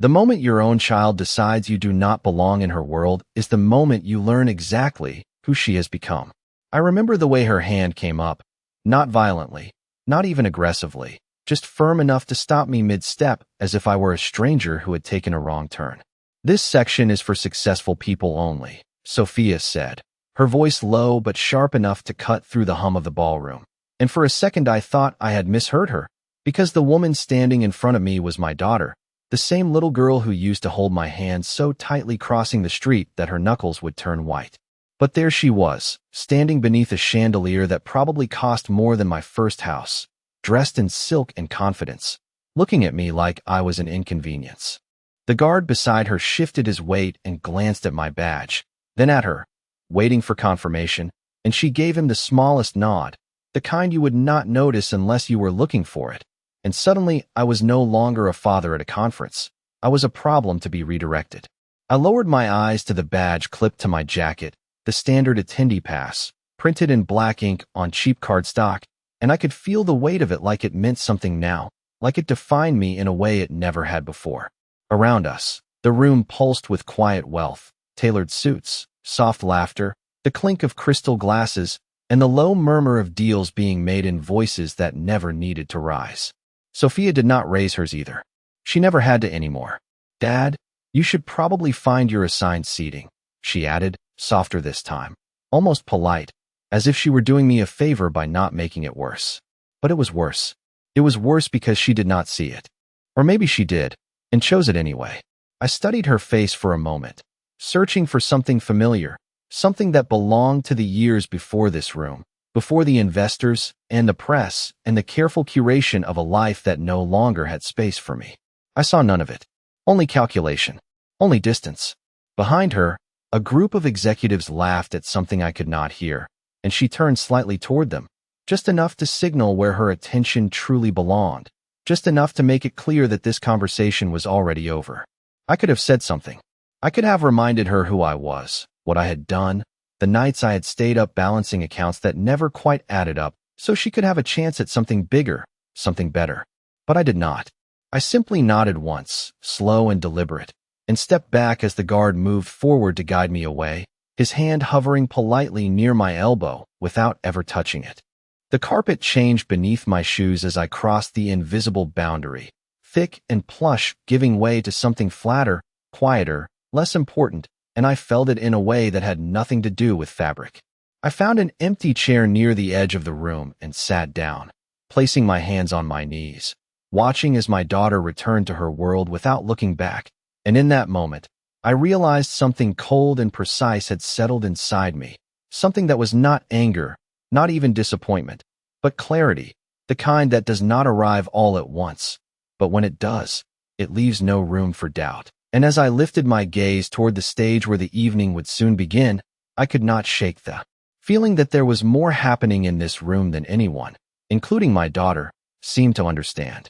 The moment your own child decides you do not belong in her world is the moment you learn exactly who she has become. I remember the way her hand came up, not violently, not even aggressively, just firm enough to stop me mid-step as if I were a stranger who had taken a wrong turn. "This section is for successful people only," Sophia said, her voice low but sharp enough to cut through the hum of the ballroom. And for a second I thought I had misheard her, because the woman standing in front of me was my daughter, the same little girl who used to hold my hand so tightly crossing the street that her knuckles would turn white. But there she was, standing beneath a chandelier that probably cost more than my first house, dressed in silk and confidence, looking at me like I was an inconvenience. The guard beside her shifted his weight and glanced at my badge, then at her, waiting for confirmation, and she gave him the smallest nod, the kind you would not notice unless you were looking for it. And suddenly, I was no longer a father at a conference. I was a problem to be redirected. I lowered my eyes to the badge clipped to my jacket, the standard attendee pass, printed in black ink on cheap cardstock, and I could feel the weight of it like it meant something now, like it defined me in a way it never had before. Around us, the room pulsed with quiet wealth, tailored suits, soft laughter, the clink of crystal glasses, and the low murmur of deals being made in voices that never needed to rise. Sophia did not raise hers either. She never had to anymore. "Dad, you should probably find your assigned seating," she added, softer this time, almost polite, as if she were doing me a favor by not making it worse. But it was worse. It was worse because she did not see it. Or maybe she did, and chose it anyway. I studied her face for a moment, searching for something familiar, something that belonged to the years before this room, before the investors and the press and the careful curation of a life that no longer had space for me. I saw none of it. Only calculation. Only distance. Behind her, a group of executives laughed at something I could not hear, and she turned slightly toward them, just enough to signal where her attention truly belonged, just enough to make it clear that this conversation was already over. I could have said something. I could have reminded her who I was, what I had done, the nights I had stayed up balancing accounts that never quite added up, so she could have a chance at something bigger, something better. But I did not. I simply nodded once, slow and deliberate, and stepped back as the guard moved forward to guide me away, his hand hovering politely near my elbow without ever touching it. The carpet changed beneath my shoes as I crossed the invisible boundary, thick and plush, giving way to something flatter, quieter, less important, and I felt it in a way that had nothing to do with fabric. I found an empty chair near the edge of the room and sat down, placing my hands on my knees, watching as my daughter returned to her world without looking back. And in that moment, I realized something cold and precise had settled inside me, something that was not anger, not even disappointment, but clarity, the kind that does not arrive all at once, but when it does, it leaves no room for doubt. And as I lifted my gaze toward the stage where the evening would soon begin, I could not shake the feeling that there was more happening in this room than anyone, including my daughter, seemed to understand.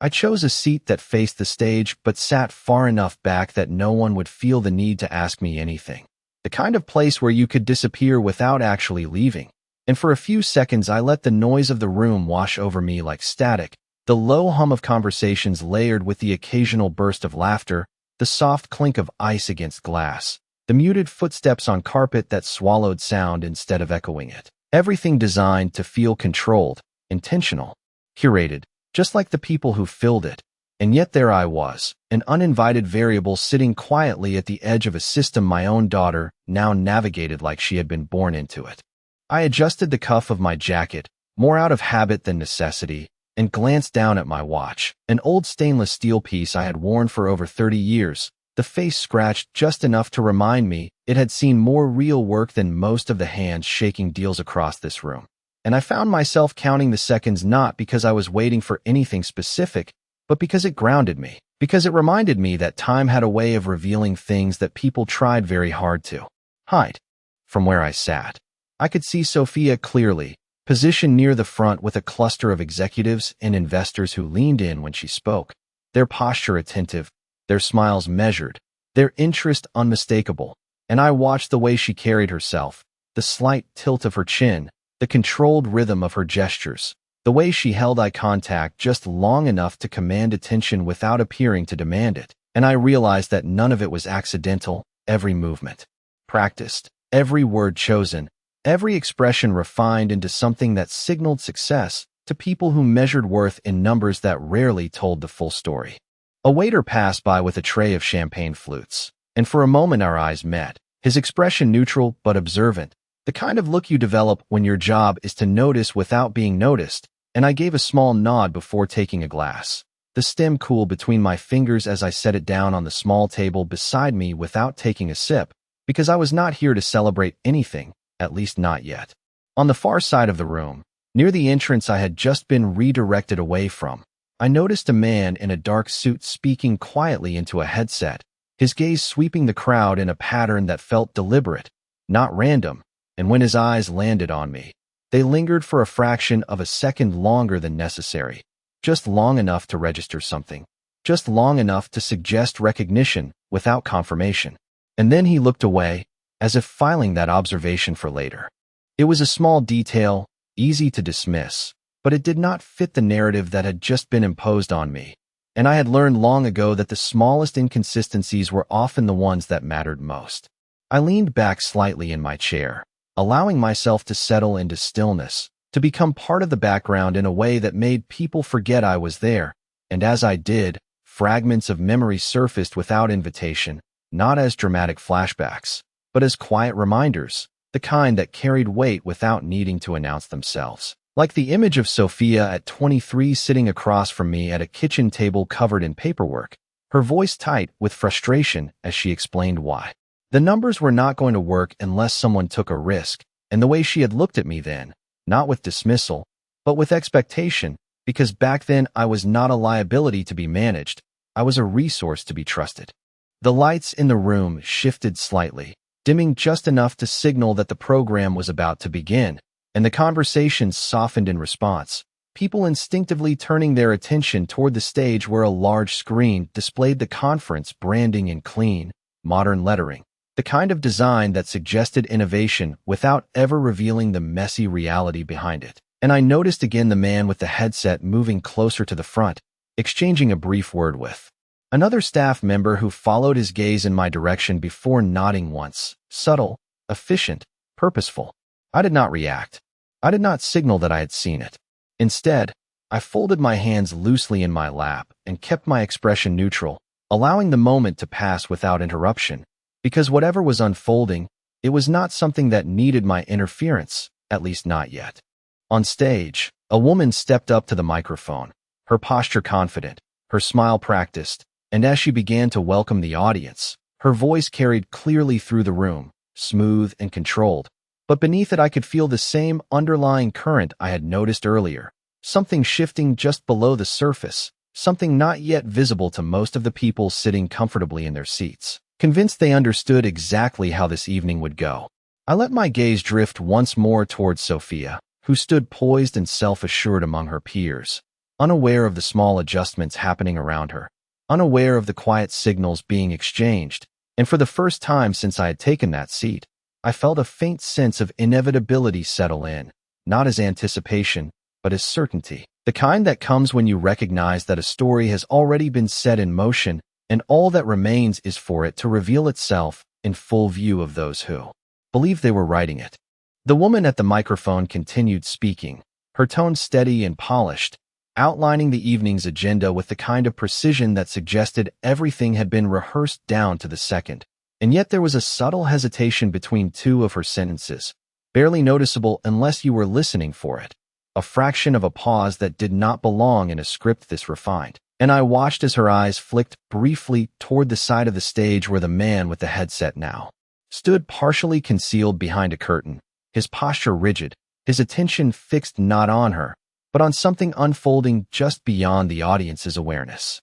I chose a seat that faced the stage but sat far enough back that no one would feel the need to ask me anything. The kind of place where you could disappear without actually leaving. And for a few seconds I let the noise of the room wash over me like static, the low hum of conversations layered with the occasional burst of laughter, the soft clink of ice against glass, the muted footsteps on carpet that swallowed sound instead of echoing it. Everything designed to feel controlled, intentional, curated, just like the people who filled it. And yet there I was, an uninvited variable sitting quietly at the edge of a system my own daughter now navigated like she had been born into it. I adjusted the cuff of my jacket, more out of habit than necessity, and glanced down at my watch, an old stainless steel piece I had worn for over 30 years, the face scratched just enough to remind me it had seen more real work than most of the hands shaking deals across this room. And I found myself counting the seconds not because I was waiting for anything specific, but because it grounded me, because it reminded me that time had a way of revealing things that people tried very hard to hide. From where I sat, I could see Sophia clearly, positioned near the front with a cluster of executives and investors who leaned in when she spoke, their posture attentive, their smiles measured, their interest unmistakable. And I watched the way she carried herself, the slight tilt of her chin, the controlled rhythm of her gestures, the way she held eye contact just long enough to command attention without appearing to demand it. and I realized that none of it was accidental. Every movement practiced, every word chosen, every expression refined into something that signaled success to people who measured worth in numbers that rarely told the full story. A waiter passed by with a tray of champagne flutes, and for a moment our eyes met, his expression neutral but observant, the kind of look you develop when your job is to notice without being noticed, and I gave a small nod before taking a glass. The stem cooled between my fingers as I set it down on the small table beside me without taking a sip, because I was not here to celebrate anything, at least not yet. On the far side of the room, near the entrance I had just been redirected away from, I noticed a man in a dark suit speaking quietly into a headset, his gaze sweeping the crowd in a pattern that felt deliberate, not random, and when his eyes landed on me, they lingered for a fraction of a second longer than necessary, just long enough to register something, just long enough to suggest recognition without confirmation. And then he looked away, as if filing that observation for later. It was a small detail, easy to dismiss, but it did not fit the narrative that had just been imposed on me, and I had learned long ago that the smallest inconsistencies were often the ones that mattered most. I leaned back slightly in my chair, allowing myself to settle into stillness, to become part of the background in a way that made people forget I was there, and as I did, fragments of memory surfaced without invitation, not as dramatic flashbacks, but as quiet reminders, the kind that carried weight without needing to announce themselves. Like the image of Sophia at 23 sitting across from me at a kitchen table covered in paperwork, her voice tight with frustration as she explained why. The numbers were not going to work unless someone took a risk, and the way she had looked at me then, not with dismissal, but with expectation, because back then I was not a liability to be managed, I was a resource to be trusted. The lights in the room shifted slightly, dimming just enough to signal that the program was about to begin, and the conversation softened in response, people instinctively turning their attention toward the stage where a large screen displayed the conference branding in clean, modern lettering, the kind of design that suggested innovation without ever revealing the messy reality behind it. And I noticed again the man with the headset moving closer to the front, exchanging a brief word with another staff member who followed his gaze in my direction before nodding once, subtle, efficient, purposeful. I did not react. I did not signal that I had seen it. Instead, I folded my hands loosely in my lap and kept my expression neutral, allowing the moment to pass without interruption, because whatever was unfolding, it was not something that needed my interference, at least not yet. On stage, a woman stepped up to the microphone, her posture confident, her smile practiced, and as she began to welcome the audience, her voice carried clearly through the room, smooth and controlled. But beneath it I could feel the same underlying current I had noticed earlier, something shifting just below the surface, something not yet visible to most of the people sitting comfortably in their seats. Convinced they understood exactly how this evening would go, I let my gaze drift once more towards Sophia, who stood poised and self-assured among her peers, unaware of the small adjustments happening around her, unaware of the quiet signals being exchanged, and for the first time since I had taken that seat, I felt a faint sense of inevitability settle in, not as anticipation, but as certainty, the kind that comes when you recognize that a story has already been set in motion and all that remains is for it to reveal itself in full view of those who believe they were writing it. The woman at the microphone continued speaking, her tone steady and polished, outlining the evening's agenda with the kind of precision that suggested everything had been rehearsed down to the second. And yet there was a subtle hesitation between two of her sentences, barely noticeable unless you were listening for it, a fraction of a pause that did not belong in a script this refined. And I watched as her eyes flicked briefly toward the side of the stage where the man with the headset now stood partially concealed behind a curtain, his posture rigid, his attention fixed not on her, but on something unfolding just beyond the audience's awareness.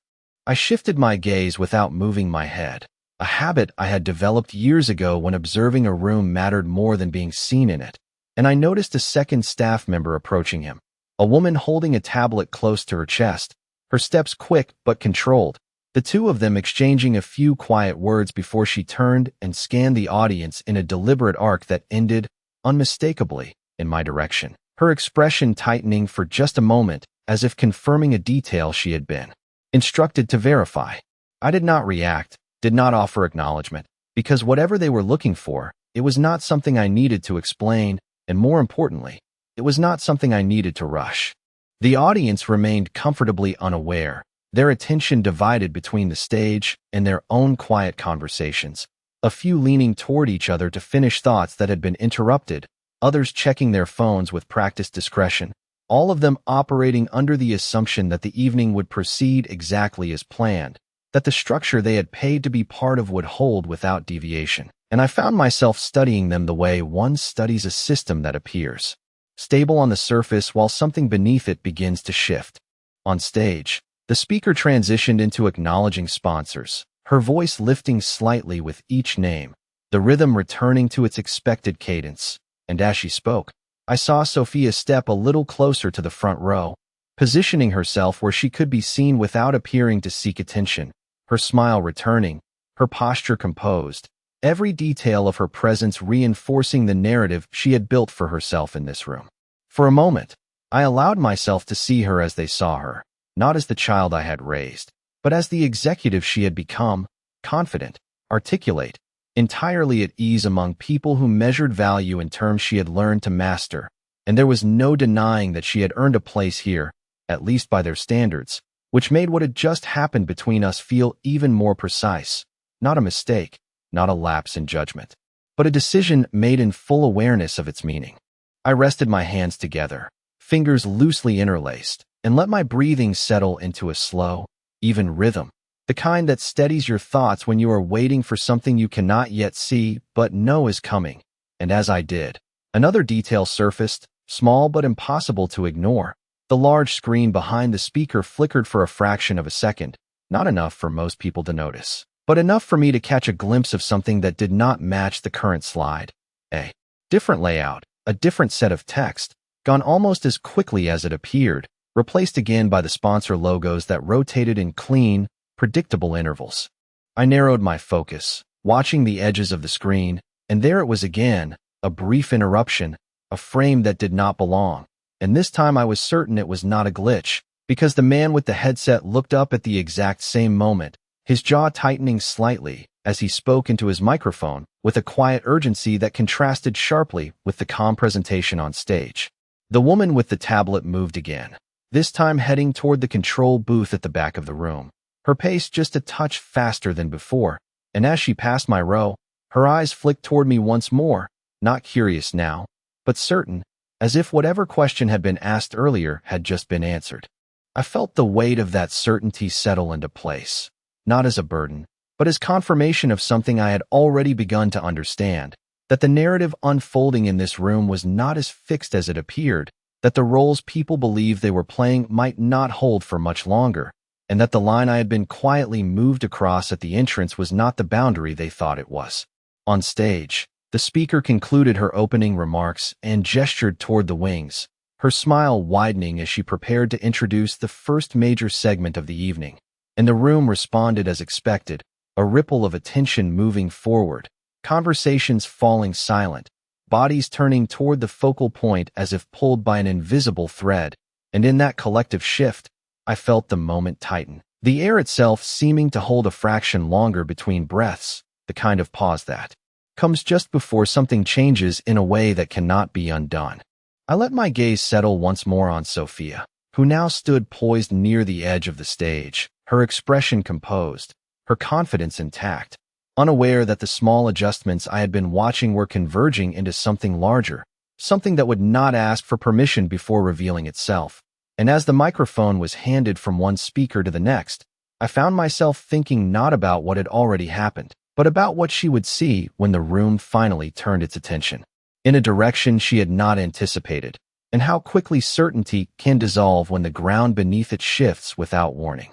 I shifted my gaze without moving my head, a habit I had developed years ago when observing a room mattered more than being seen in it, and I noticed a second staff member approaching him, a woman holding a tablet close to her chest, her steps quick but controlled, the two of them exchanging a few quiet words before she turned and scanned the audience in a deliberate arc that ended, unmistakably, in my direction, her expression tightening for just a moment as if confirming a detail she had been instructed to verify. I did not react, did not offer acknowledgement, because whatever they were looking for, it was not something I needed to explain, and more importantly, it was not something I needed to rush. The audience remained comfortably unaware, their attention divided between the stage and their own quiet conversations, a few leaning toward each other to finish thoughts that had been interrupted, others checking their phones with practiced discretion, all of them operating under the assumption that the evening would proceed exactly as planned, that the structure they had paid to be part of would hold without deviation. And I found myself studying them the way one studies a system that appears stable on the surface while something beneath it begins to shift. On stage, the speaker transitioned into acknowledging sponsors, her voice lifting slightly with each name, the rhythm returning to its expected cadence. And as she spoke, I saw Sophia step a little closer to the front row, positioning herself where she could be seen without appearing to seek attention, her smile returning, her posture composed, every detail of her presence reinforcing the narrative she had built for herself in this room. For a moment, I allowed myself to see her as they saw her, not as the child I had raised, but as the executive she had become, confident, articulate, entirely at ease among people who measured value in terms she had learned to master, and there was no denying that she had earned a place here, at least by their standards, which made what had just happened between us feel even more precise, not a mistake, not a lapse in judgment, but a decision made in full awareness of its meaning. I rested my hands together, fingers loosely interlaced, and let my breathing settle into a slow, even rhythm, the kind that steadies your thoughts when you are waiting for something you cannot yet see but know is coming. And as I did, another detail surfaced, small but impossible to ignore. The large screen behind the speaker flickered for a fraction of a second, not enough for most people to notice, but enough for me to catch a glimpse of something that did not match the current slide. A different layout, a different set of text, gone almost as quickly as it appeared, replaced again by the sponsor logos that rotated in clean, predictable intervals. I narrowed my focus, watching the edges of the screen, and there it was again, a brief interruption, a frame that did not belong. And this time I was certain it was not a glitch, because the man with the headset looked up at the exact same moment, his jaw tightening slightly as he spoke into his microphone with a quiet urgency that contrasted sharply with the calm presentation on stage. The woman with the tablet moved again, this time heading toward the control booth at the back of the room, her pace just a touch faster than before, and as she passed my row, her eyes flicked toward me once more, not curious now, but certain, as if whatever question had been asked earlier had just been answered. I felt the weight of that certainty settle into place, not as a burden, but as confirmation of something I had already begun to understand, that the narrative unfolding in this room was not as fixed as it appeared, that the roles people believed they were playing might not hold for much longer, and that the line I had been quietly moved across at the entrance was not the boundary they thought it was. On stage, the speaker concluded her opening remarks and gestured toward the wings, her smile widening as she prepared to introduce the first major segment of the evening, and the room responded as expected, a ripple of attention moving forward, conversations falling silent, bodies turning toward the focal point as if pulled by an invisible thread, and in that collective shift, I felt the moment tighten, the air itself seeming to hold a fraction longer between breaths, the kind of pause that comes just before something changes in a way that cannot be undone. I let my gaze settle once more on Sophia, who now stood poised near the edge of the stage, her expression composed, her confidence intact, unaware that the small adjustments I had been watching were converging into something larger, something that would not ask for permission before revealing itself. And as the microphone was handed from one speaker to the next, I found myself thinking not about what had already happened, but about what she would see when the room finally turned its attention, in a direction she had not anticipated, and how quickly certainty can dissolve when the ground beneath it shifts without warning.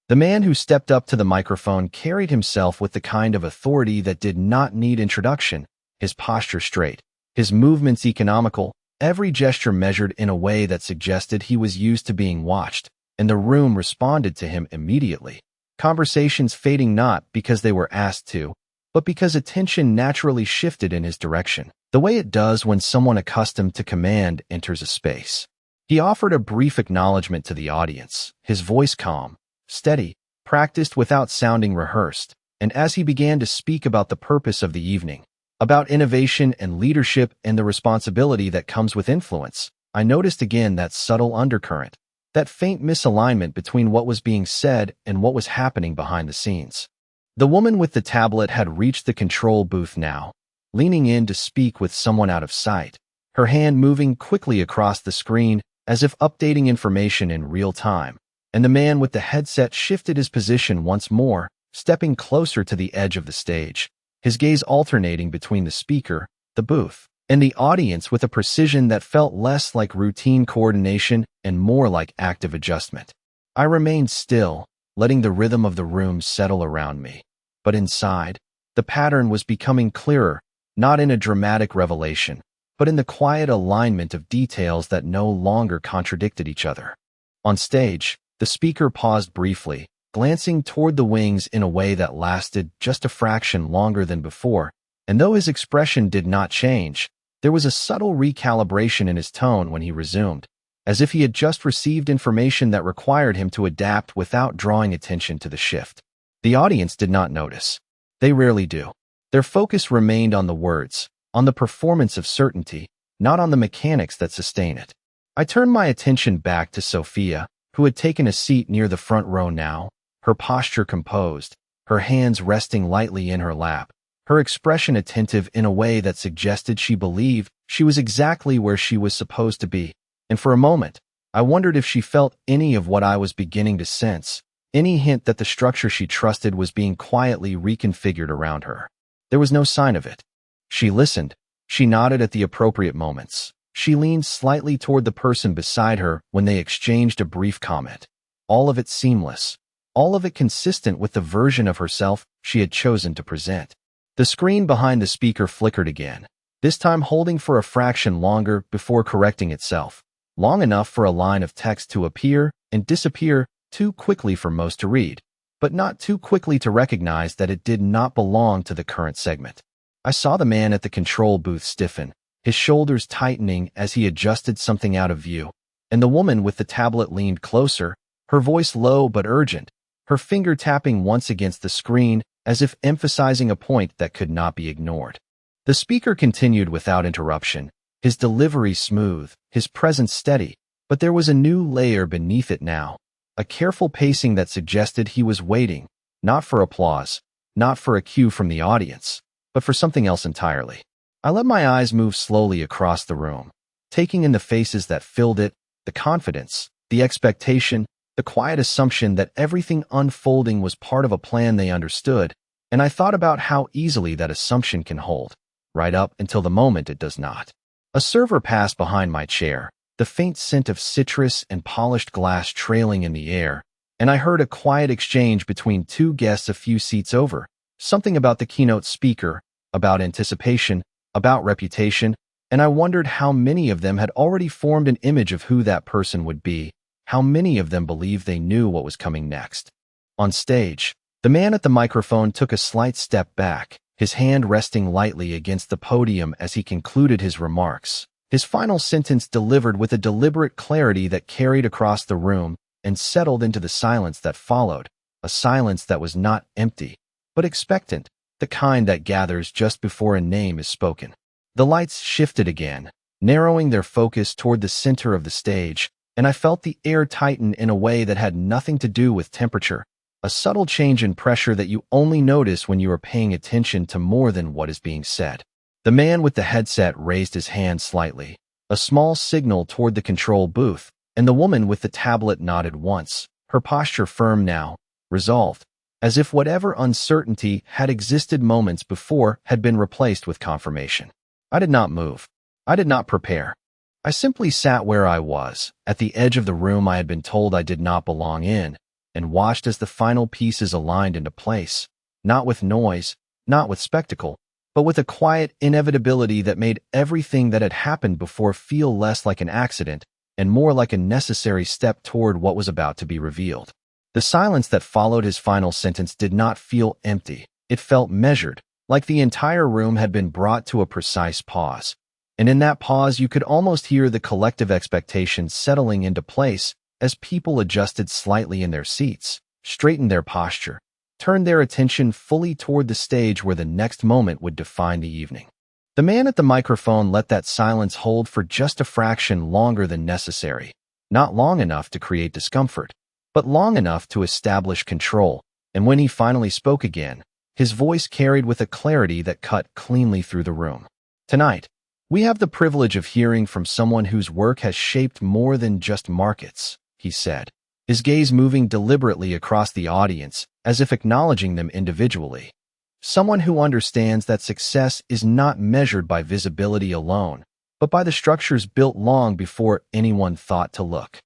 The man who stepped up to the microphone carried himself with the kind of authority that did not need introduction, his posture straight, his movements economical, every gesture measured in a way that suggested he was used to being watched, and the room responded to him immediately, conversations fading not because they were asked to, but because attention naturally shifted in his direction, the way it does when someone accustomed to command enters a space. He offered a brief acknowledgement to the audience, his voice calm, steady, practiced without sounding rehearsed, and as he began to speak about the purpose of the evening, about innovation and leadership and the responsibility that comes with influence, I noticed again that subtle undercurrent, that faint misalignment between what was being said and what was happening behind the scenes. The woman with the tablet had reached the control booth now, leaning in to speak with someone out of sight, her hand moving quickly across the screen as if updating information in real time, and the man with the headset shifted his position once more, stepping closer to the edge of the stage, his gaze alternating between the speaker, the booth, and the audience with a precision that felt less like routine coordination and more like active adjustment. I remained still, letting the rhythm of the room settle around me. But inside, the pattern was becoming clearer, not in a dramatic revelation, but in the quiet alignment of details that no longer contradicted each other. On stage, the speaker paused briefly, glancing toward the wings in a way that lasted just a fraction longer than before, and though his expression did not change, there was a subtle recalibration in his tone when he resumed, as if he had just received information that required him to adapt without drawing attention to the shift. The audience did not notice. They rarely do. Their focus remained on the words, on the performance of certainty, not on the mechanics that sustain it. I turned my attention back to Sophia, who had taken a seat near the front row now, her posture composed, her hands resting lightly in her lap, her expression attentive in a way that suggested she believed she was exactly where she was supposed to be. And for a moment, I wondered if she felt any of what I was beginning to sense, any hint that the structure she trusted was being quietly reconfigured around her. There was no sign of it. She listened. She nodded at the appropriate moments. She leaned slightly toward the person beside her when they exchanged a brief comment. All of it seamless. All of it consistent with the version of herself she had chosen to present. The screen behind the speaker flickered again, this time holding for a fraction longer before correcting itself, long enough for a line of text to appear and disappear too quickly for most to read, but not too quickly to recognize that it did not belong to the current segment. I saw the man at the control booth stiffen, his shoulders tightening as he adjusted something out of view, and the woman with the tablet leaned closer, her voice low but urgent, her finger tapping once against the screen as if emphasizing a point that could not be ignored. The speaker continued without interruption, his delivery smooth, his presence steady, but there was a new layer beneath it now, a careful pacing that suggested he was waiting, not for applause, not for a cue from the audience, but for something else entirely. I let my eyes move slowly across the room, taking in the faces that filled it, the confidence, the expectation, the quiet assumption that everything unfolding was part of a plan they understood, and I thought about how easily that assumption can hold, right up until the moment it does not. A server passed behind my chair, the faint scent of citrus and polished glass trailing in the air, and I heard a quiet exchange between two guests a few seats over, something about the keynote speaker, about anticipation, about reputation, and I wondered how many of them had already formed an image of who that person would be, how many of them believed they knew what was coming next. On stage, the man at the microphone took a slight step back, his hand resting lightly against the podium as he concluded his remarks, his final sentence delivered with a deliberate clarity that carried across the room and settled into the silence that followed, a silence that was not empty, but expectant, the kind that gathers just before a name is spoken. The lights shifted again, narrowing their focus toward the center of the stage, and I felt the air tighten in a way that had nothing to do with temperature, a subtle change in pressure that you only notice when you are paying attention to more than what is being said. The man with the headset raised his hand slightly, a small signal toward the control booth, and the woman with the tablet nodded once, her posture firm now, resolved, as if whatever uncertainty had existed moments before had been replaced with confirmation. I did not move. I did not prepare. I simply sat where I was, at the edge of the room I had been told I did not belong in, and watched as the final pieces aligned into place, not with noise, not with spectacle, but with a quiet inevitability that made everything that had happened before feel less like an accident and more like a necessary step toward what was about to be revealed. The silence that followed his final sentence did not feel empty. It felt measured, like the entire room had been brought to a precise pause. And in that pause, you could almost hear the collective expectations settling into place as people adjusted slightly in their seats, straightened their posture, turned their attention fully toward the stage where the next moment would define the evening. The man at the microphone let that silence hold for just a fraction longer than necessary, not long enough to create discomfort, but long enough to establish control, and when he finally spoke again, his voice carried with a clarity that cut cleanly through the room. Tonight, we have the privilege of hearing from someone whose work has shaped more than just markets, he said, his gaze moving deliberately across the audience as if acknowledging them individually. Someone who understands that success is not measured by visibility alone, but by the structures built long before anyone thought to look.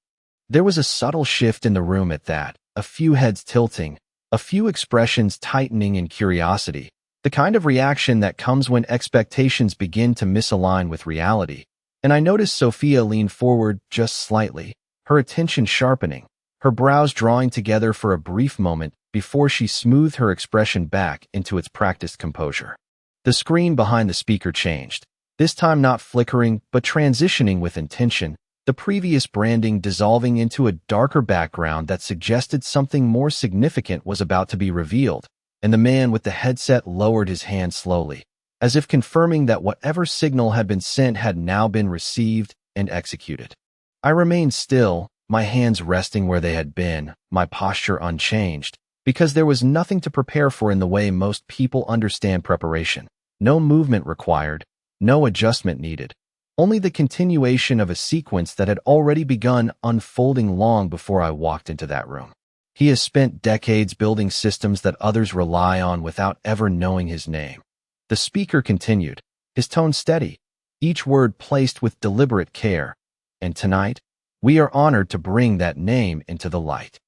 There was a subtle shift in the room at that, a few heads tilting, a few expressions tightening in curiosity, the kind of reaction that comes when expectations begin to misalign with reality. And I noticed Sophia lean forward just slightly, her attention sharpening, her brows drawing together for a brief moment before she smoothed her expression back into its practiced composure. The screen behind the speaker changed, this time not flickering but transitioning with intention, the previous branding dissolving into a darker background that suggested something more significant was about to be revealed, and the man with the headset lowered his hand slowly, as if confirming that whatever signal had been sent had now been received and executed. I remained still, my hands resting where they had been, my posture unchanged, because there was nothing to prepare for in the way most people understand preparation. No movement required, no adjustment needed, only the continuation of a sequence that had already begun unfolding long before I walked into that room. He has spent decades building systems that others rely on without ever knowing his name. The speaker continued, his tone steady, each word placed with deliberate care, and tonight, we are honored to bring that name into the light.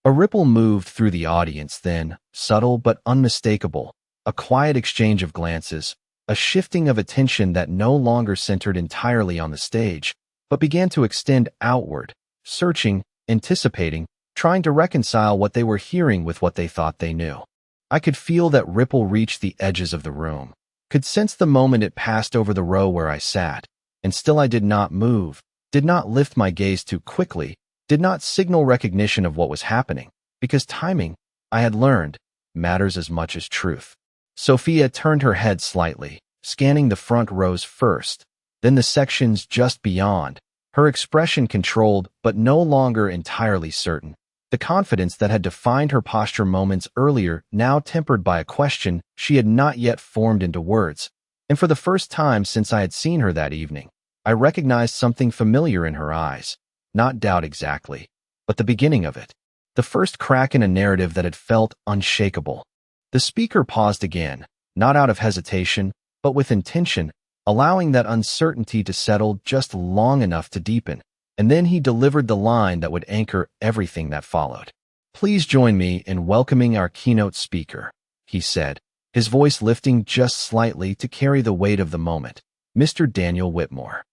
A ripple moved through the audience then, subtle but unmistakable, a quiet exchange of glances, a shifting of attention that no longer centered entirely on the stage, but began to extend outward, searching, anticipating, trying to reconcile what they were hearing with what they thought they knew. I could feel that ripple reach the edges of the room, could sense the moment it passed over the row where I sat, and still I did not move, did not lift my gaze too quickly, did not signal recognition of what was happening, because timing, I had learned, matters as much as truth. Sophia turned her head slightly, scanning the front rows first, then the sections just beyond, her expression controlled but no longer entirely certain. The confidence that had defined her posture moments earlier now tempered by a question she had not yet formed into words. And for the first time since I had seen her that evening, I recognized something familiar in her eyes. Not doubt exactly, but the beginning of it. The first crack in a narrative that had felt unshakable. The speaker paused again, not out of hesitation, but with intention, allowing that uncertainty to settle just long enough to deepen. And then he delivered the line that would anchor everything that followed. Please join me in welcoming our keynote speaker, he said, his voice lifting just slightly to carry the weight of the moment, Mr. Daniel Whitmore.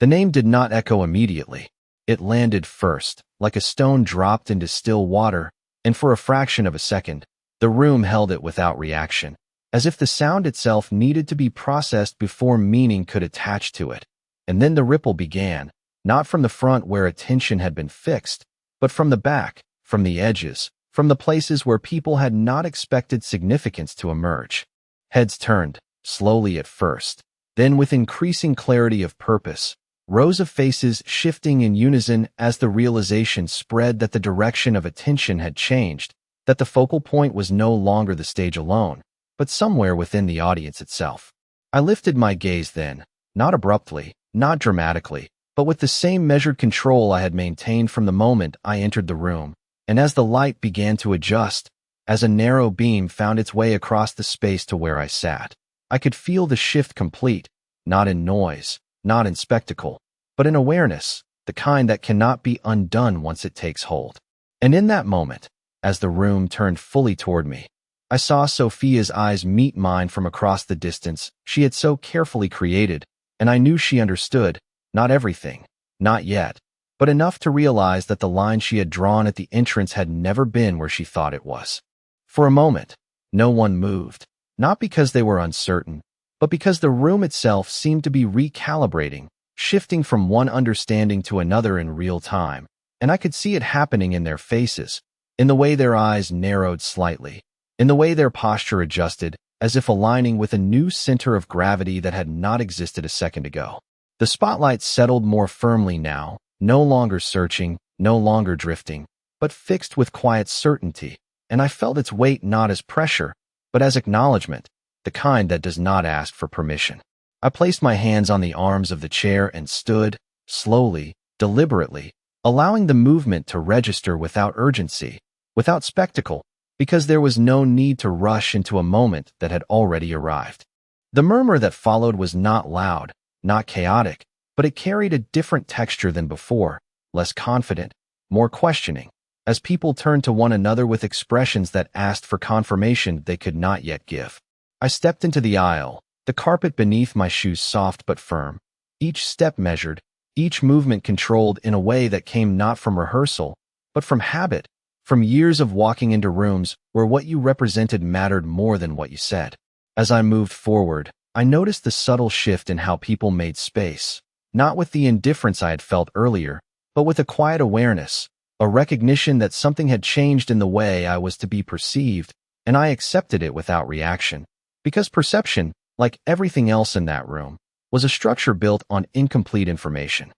The name did not echo immediately. It landed first, like a stone dropped into still water, and for a fraction of a second, the room held it without reaction, as if the sound itself needed to be processed before meaning could attach to it. And then the ripple began, not from the front where attention had been fixed, but from the back, from the edges, from the places where people had not expected significance to emerge. Heads turned, slowly at first, then with increasing clarity of purpose, rows of faces shifting in unison as the realization spread that the direction of attention had changed, that the focal point was no longer the stage alone, but somewhere within the audience itself. I lifted my gaze then, not abruptly, not dramatically, but with the same measured control I had maintained from the moment I entered the room, and as the light began to adjust, as a narrow beam found its way across the space to where I sat, I could feel the shift complete, not in noise, not in spectacle, but in awareness, the kind that cannot be undone once it takes hold. And in that moment, as the room turned fully toward me, I saw Sophia's eyes meet mine from across the distance she had so carefully created, and I knew she understood, not everything, not yet, but enough to realize that the line she had drawn at the entrance had never been where she thought it was. For a moment, no one moved, not because they were uncertain, but because the room itself seemed to be recalibrating, shifting from one understanding to another in real time, and I could see it happening in their faces, in the way their eyes narrowed slightly, in the way their posture adjusted, as if aligning with a new center of gravity that had not existed a second ago. The spotlight settled more firmly now, no longer searching, no longer drifting, but fixed with quiet certainty, and I felt its weight not as pressure, but as acknowledgement, the kind that does not ask for permission. I placed my hands on the arms of the chair and stood, slowly, deliberately, allowing the movement to register without urgency, without spectacle, because there was no need to rush into a moment that had already arrived. The murmur that followed was not loud, not chaotic, but it carried a different texture than before, less confident, more questioning, as people turned to one another with expressions that asked for confirmation they could not yet give. I stepped into the aisle, the carpet beneath my shoes soft but firm, each step measured, each movement controlled in a way that came not from rehearsal, but from habit, from years of walking into rooms where what you represented mattered more than what you said. As I moved forward, I noticed the subtle shift in how people made space, not with the indifference I had felt earlier, but with a quiet awareness, a recognition that something had changed in the way I was to be perceived, and I accepted it without reaction. Because perception, like everything else in that room, was a structure built on incomplete information.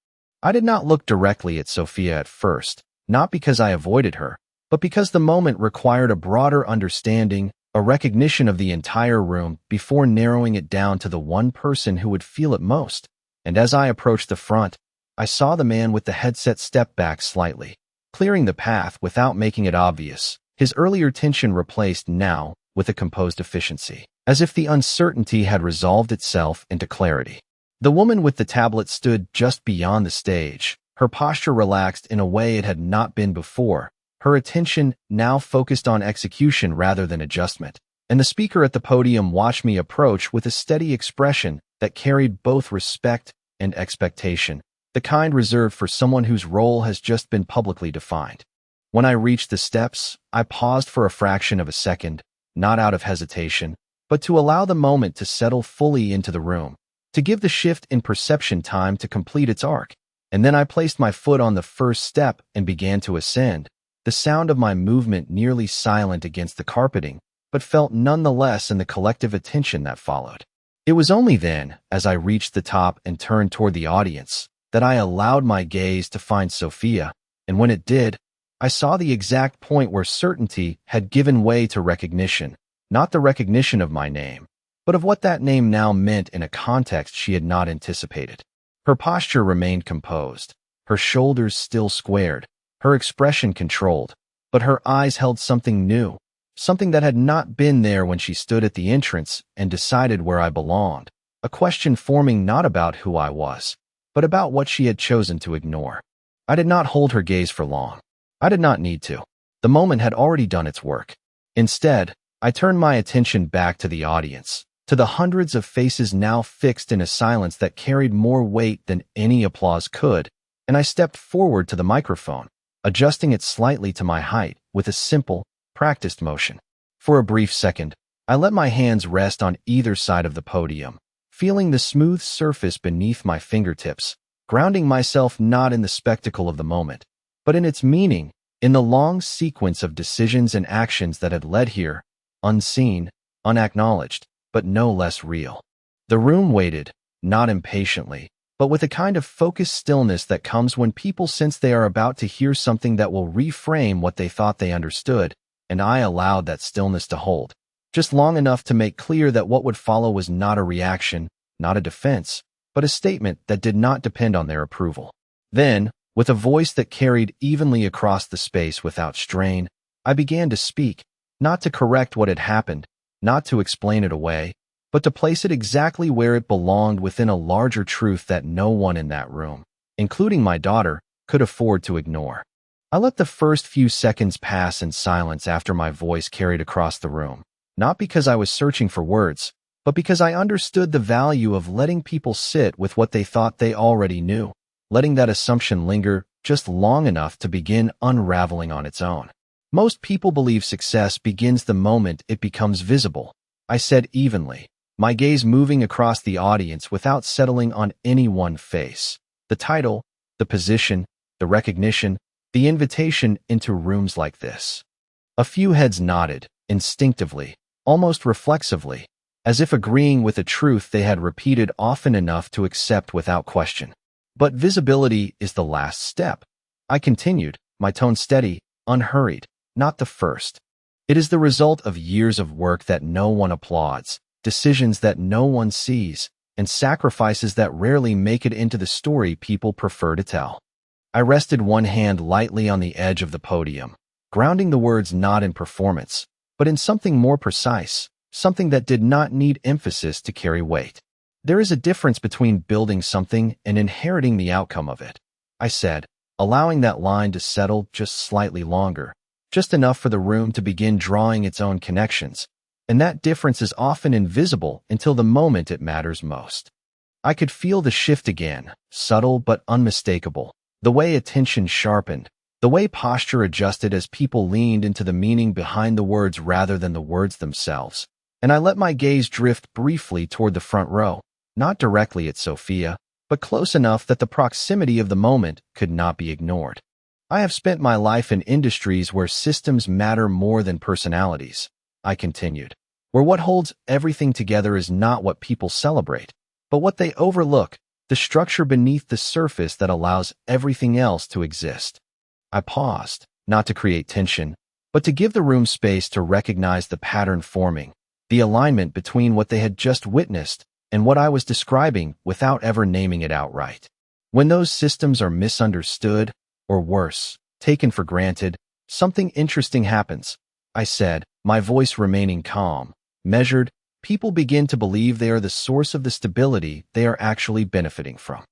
I did not look directly at Sophia at first, not because I avoided her, but because the moment required a broader understanding, a recognition of the entire room before narrowing it down to the one person who would feel it most. And as I approached the front, I saw the man with the headset step back slightly, clearing the path without making it obvious, his earlier tension replaced now with a composed efficiency, as if the uncertainty had resolved itself into clarity. The woman with the tablet stood just beyond the stage, her posture relaxed in a way it had not been before, her attention now focused on execution rather than adjustment. And the speaker at the podium watched me approach with a steady expression that carried both respect and expectation, the kind reserved for someone whose role has just been publicly defined. When I reached the steps, I paused for a fraction of a second, not out of hesitation, but to allow the moment to settle fully into the room, to give the shift in perception time to complete its arc. And then I placed my foot on the first step and began to ascend, the sound of my movement nearly silent against the carpeting, but felt nonetheless in the collective attention that followed. It was only then, as I reached the top and turned toward the audience, that I allowed my gaze to find Sophia, and when it did, I saw the exact point where certainty had given way to recognition, not the recognition of my name, but of what that name now meant in a context she had not anticipated. Her posture remained composed, her shoulders still squared, her expression controlled, but her eyes held something new, something that had not been there when she stood at the entrance and decided where I belonged, a question forming not about who I was, but about what she had chosen to ignore. I did not hold her gaze for long. I did not need to. The moment had already done its work. Instead, I turned my attention back to the audience, to the hundreds of faces now fixed in a silence that carried more weight than any applause could, and I stepped forward to the microphone, adjusting it slightly to my height with a simple, practiced motion. For a brief second, I let my hands rest on either side of the podium, feeling the smooth surface beneath my fingertips, grounding myself not in the spectacle of the moment, but in its meaning, in the long sequence of decisions and actions that had led here, unseen, unacknowledged, but no less real. The room waited, not impatiently, but with a kind of focused stillness that comes when people sense they are about to hear something that will reframe what they thought they understood, and I allowed that stillness to hold, just long enough to make clear that what would follow was not a reaction, not a defense, but a statement that did not depend on their approval. Then, with a voice that carried evenly across the space without strain, I began to speak, not to correct what had happened, not to explain it away, but to place it exactly where it belonged within a larger truth that no one in that room, including my daughter, could afford to ignore. I let the first few seconds pass in silence after my voice carried across the room, not because I was searching for words, but because I understood the value of letting people sit with what they thought they already knew, letting that assumption linger just long enough to begin unraveling on its own. Most people believe success begins the moment it becomes visible, I said evenly, my gaze moving across the audience without settling on any one face. The title, the position, the recognition, the invitation into rooms like this. A few heads nodded, instinctively, almost reflexively, as if agreeing with a truth they had repeated often enough to accept without question. But visibility is the last step. I continued, my tone steady, unhurried, not the first. It is the result of years of work that no one applauds, decisions that no one sees, and sacrifices that rarely make it into the story people prefer to tell. I rested one hand lightly on the edge of the podium, grounding the words not in performance, but in something more precise, something that did not need emphasis to carry weight. There is a difference between building something and inheriting the outcome of it, I said, allowing that line to settle just slightly longer, just enough for the room to begin drawing its own connections, and that difference is often invisible until the moment it matters most. I could feel the shift again, subtle but unmistakable, the way attention sharpened, the way posture adjusted as people leaned into the meaning behind the words rather than the words themselves, and I let my gaze drift briefly toward the front row, not directly at Sophia, but close enough that the proximity of the moment could not be ignored. I have spent my life in industries where systems matter more than personalities, I continued, where what holds everything together is not what people celebrate, but what they overlook, the structure beneath the surface that allows everything else to exist. I paused, not to create tension, but to give the room space to recognize the pattern forming, the alignment between what they had just witnessed and what I was describing without ever naming it outright. When those systems are misunderstood, or worse, taken for granted, something interesting happens, I said, my voice remaining calm, measured. People begin to believe they are the source of the stability they are actually benefiting from.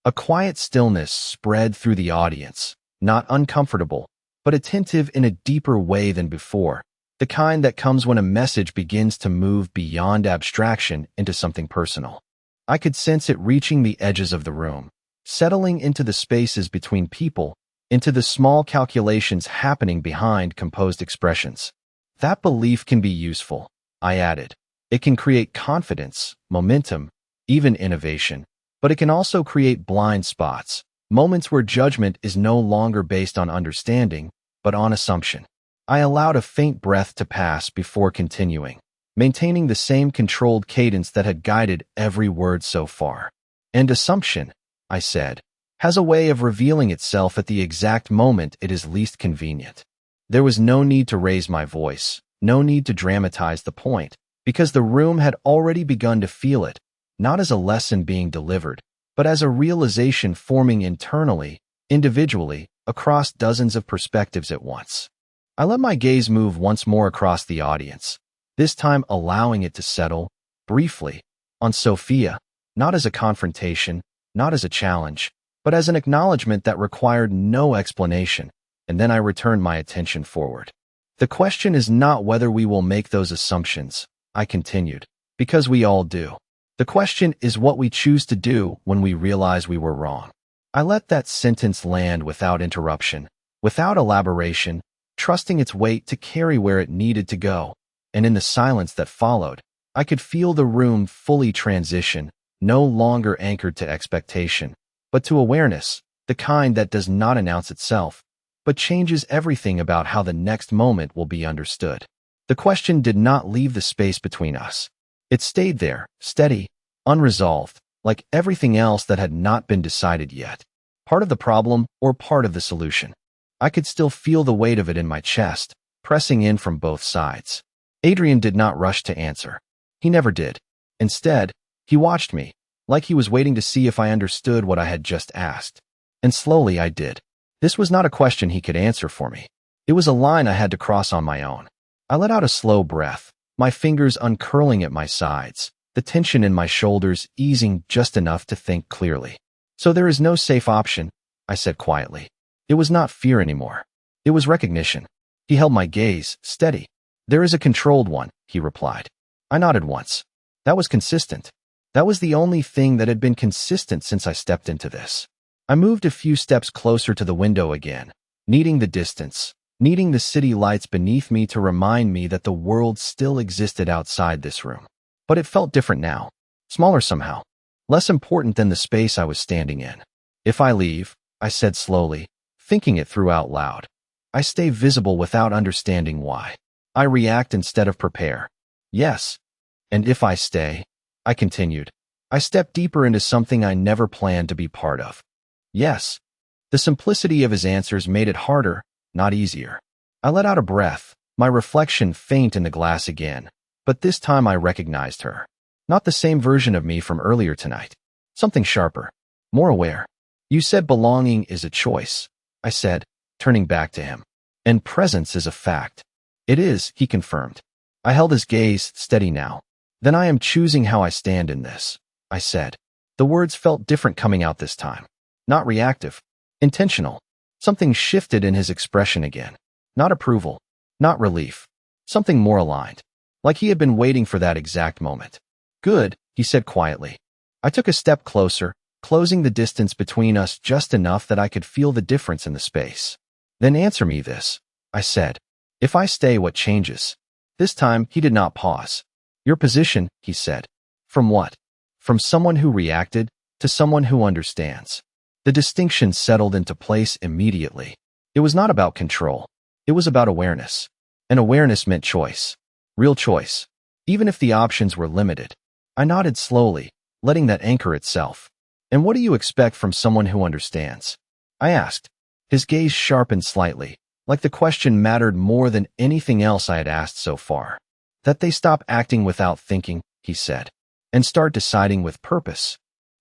A quiet stillness spread through the audience, not uncomfortable, but attentive in a deeper way than before, the kind that comes when a message begins to move beyond abstraction into something personal. I could sense it reaching the edges of the room, settling into the spaces between people, into the small calculations happening behind composed expressions. That belief can be useful, I added. It can create confidence, momentum, even innovation, but it can also create blind spots, moments where judgment is no longer based on understanding, but on assumption. I allowed a faint breath to pass before continuing, maintaining the same controlled cadence that had guided every word so far. And assumption, I said, has a way of revealing itself at the exact moment it is least convenient. There was no need to raise my voice, no need to dramatize the point, because the room had already begun to feel it, not as a lesson being delivered, but as a realization forming internally, individually, across dozens of perspectives at once. I let my gaze move once more across the audience, this time allowing it to settle, briefly, on Sophia, not as a confrontation, not as a challenge, but as an acknowledgement that required no explanation, and then I returned my attention forward. The question is not whether we will make those assumptions, I continued, because we all do. The question is what we choose to do when we realize we were wrong. I let that sentence land without interruption, without elaboration, trusting its weight to carry where it needed to go, and in the silence that followed, I could feel the room fully transition, no longer anchored to expectation, but to awareness, the kind that does not announce itself, but changes everything about how the next moment will be understood. The question did not leave the space between us. It stayed there, steady, unresolved, like everything else that had not been decided yet. Part of the problem or part of the solution. I could still feel the weight of it in my chest, pressing in from both sides. Adrian did not rush to answer. He never did. Instead, he watched me, like he was waiting to see if I understood what I had just asked. And slowly I did. This was not a question he could answer for me. It was a line I had to cross on my own. I let out a slow breath, my fingers uncurling at my sides, the tension in my shoulders easing just enough to think clearly. So there is no safe option, I said quietly. It was not fear anymore. It was recognition. He held my gaze, steady. There is a controlled one, he replied. I nodded once. That was consistent. That was the only thing that had been consistent since I stepped into this. I moved a few steps closer to the window again, needing the distance, needing the city lights beneath me to remind me that the world still existed outside this room. But it felt different now, smaller somehow, less important than the space I was standing in. If I leave, I said slowly, thinking it through out loud, I stay visible without understanding why. I react instead of prepare. Yes. And if I stay, I continued, I step deeper into something I never planned to be part of. Yes. The simplicity of his answers made it harder, not easier. I let out a breath, my reflection faint in the glass again, but this time I recognized her. Not the same version of me from earlier tonight. Something sharper, more aware. You said belonging is a choice, I said, turning back to him. And presence is a fact. It is, he confirmed. I held his gaze steady now. Then I am choosing how I stand in this, I said. The words felt different coming out this time. Not reactive, intentional. Something shifted in his expression again. Not approval, not relief. Something more aligned. Like he had been waiting for that exact moment. Good, he said quietly. I took a step closer, closing the distance between us just enough that I could feel the difference in the space. Then answer me this, I said. If I stay, what changes? This time, he did not pause. Your position, he said. From what? From someone who reacted to someone who understands. The distinction settled into place immediately. It was not about control. It was about awareness. And awareness meant choice. Real choice. Even if the options were limited. I nodded slowly, letting that anchor itself. And what do you expect from someone who understands? I asked. His gaze sharpened slightly, like the question mattered more than anything else I had asked so far. That they stop acting without thinking, he said, and start deciding with purpose.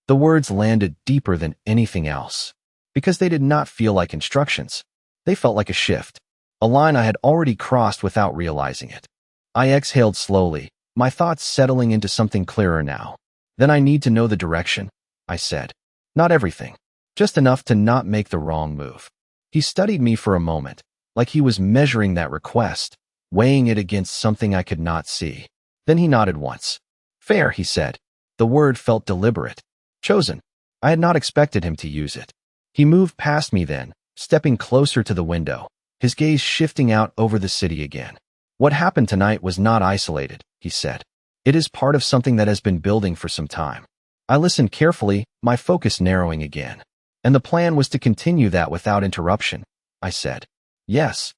The words landed deeper than anything else, because they did not feel like instructions. They felt like a shift, a line I had already crossed without realizing it. I exhaled slowly, my thoughts settling into something clearer now. Then I need to know the direction, I said. Not everything, just enough to not make the wrong move. He studied me for a moment, like he was measuring that request, weighing it against something I could not see. Then he nodded once. Fair, he said. The word felt deliberate. Chosen. I had not expected him to use it. He moved past me then, stepping closer to the window, his gaze shifting out over the city again. What happened tonight was not isolated, he said. It is part of something that has been building for some time. I listened carefully, my focus narrowing again. And the plan was to continue that without interruption, I said. Yes.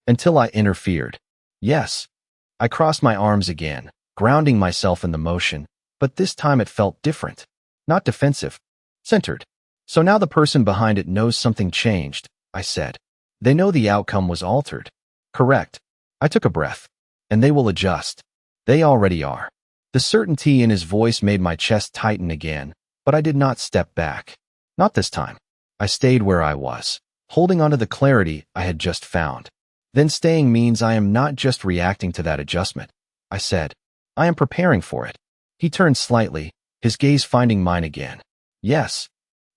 Until I interfered. Yes. I crossed my arms again, grounding myself in the motion, but this time it felt different. Not defensive. Centered. So now the person behind it knows something changed, I said. They know the outcome was altered. Correct. I took a breath. And they will adjust. They already are. The certainty in his voice made my chest tighten again, but I did not step back. Not this time. I stayed where I was, holding onto the clarity I had just found. Then staying means I am not just reacting to that adjustment, I said. I am preparing for it. He turned slightly, his gaze finding mine again. Yes.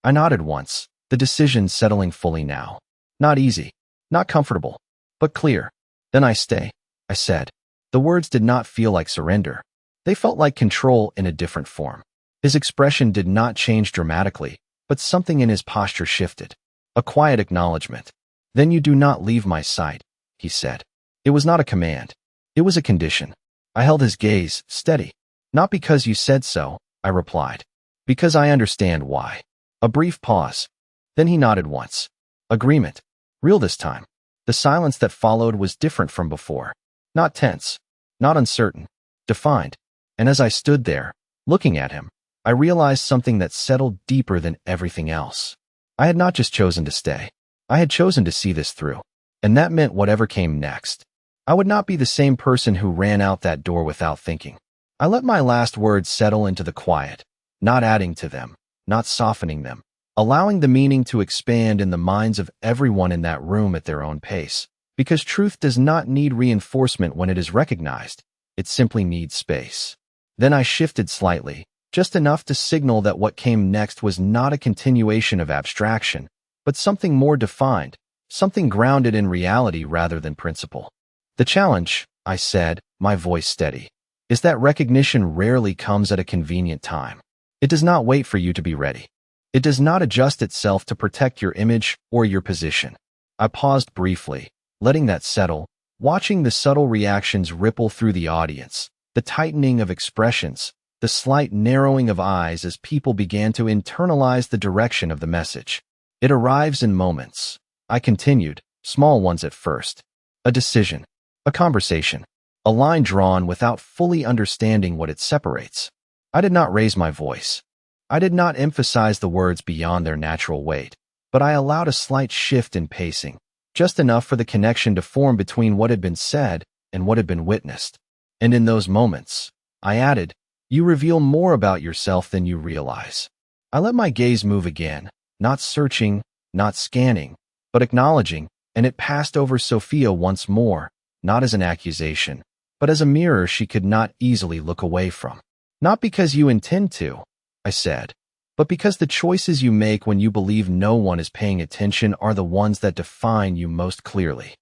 I nodded once, the decision settling fully now. Not easy, not comfortable, but clear. Then I stay, I said. The words did not feel like surrender. They felt like control in a different form. His expression did not change dramatically, but something in his posture shifted. A quiet acknowledgement. Then you do not leave my sight, he said. It was not a command. It was a condition. I held his gaze, steady. Not because you said so, I replied. Because I understand why. A brief pause. Then he nodded once. Agreement. Real this time. The silence that followed was different from before. Not tense. Not uncertain. Defined. And as I stood there, looking at him, I realized something that settled deeper than everything else. I had not just chosen to stay. I had chosen to see this through. And that meant whatever came next. I would not be the same person who ran out that door without thinking. I let my last words settle into the quiet, not adding to them, not softening them, allowing the meaning to expand in the minds of everyone in that room at their own pace. Because truth does not need reinforcement when it is recognized. It simply needs space. Then I shifted slightly, just enough to signal that what came next was not a continuation of abstraction, but something more defined, something grounded in reality rather than principle. The challenge, I said, my voice steady, is that recognition rarely comes at a convenient time. It does not wait for you to be ready. It does not adjust itself to protect your image or your position. I paused briefly, letting that settle, watching the subtle reactions ripple through the audience, the tightening of expressions, the slight narrowing of eyes as people began to internalize the direction of the message. It arrives in moments, I continued, small ones at first. A decision, a conversation, a line drawn without fully understanding what it separates. I did not raise my voice. I did not emphasize the words beyond their natural weight, but I allowed a slight shift in pacing, just enough for the connection to form between what had been said and what had been witnessed. And in those moments, I added, "You reveal more about yourself than you realize." I let my gaze move again, not searching, not scanning, but acknowledging, and it passed over Sophia once more, not as an accusation, but as a mirror she could not easily look away from. "Not because you intend to," I said, "but because the choices you make when you believe no one is paying attention are the ones that define you most clearly."